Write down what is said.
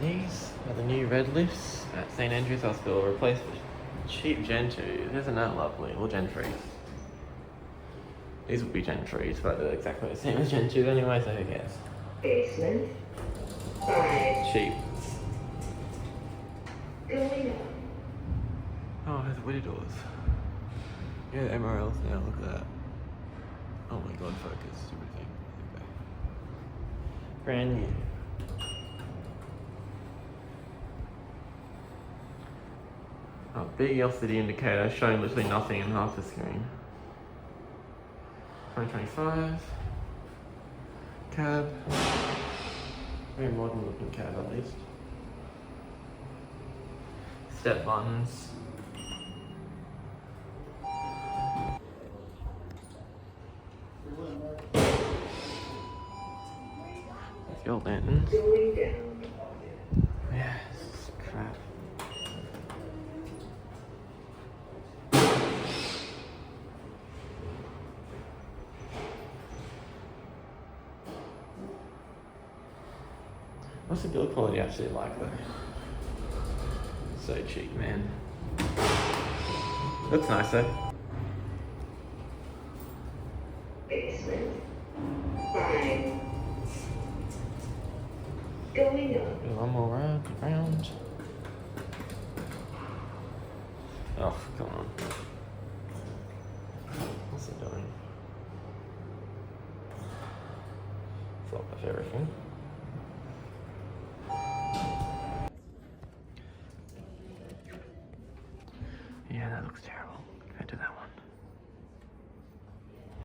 These are the new red lifts at St Andrew's Hospital, replaced with cheap Gen 2s. Isn't that lovely? Or Gen 3s. These would be Gen 3s, but they're exactly the same as Gen 2s anyway, so who cares? Basement 5. Cheap. Going up. Oh, it has Wittur doors. Yeah, the MRLs now, look at that. Oh my god, focus, stupid thing. Okay. Brand new. Oh, big LCD indicator showing literally nothing in half the screen. 2025. Cab. Very modern looking cab at least. Step buttons. Fuel lanterns. Going down. Yeah, this is crap. What's the build quality actually like though? So cheap, man. Looks nice though. Basement 5. Going up. Do one more round. Oh, come on. What's it doing? Flop of everything.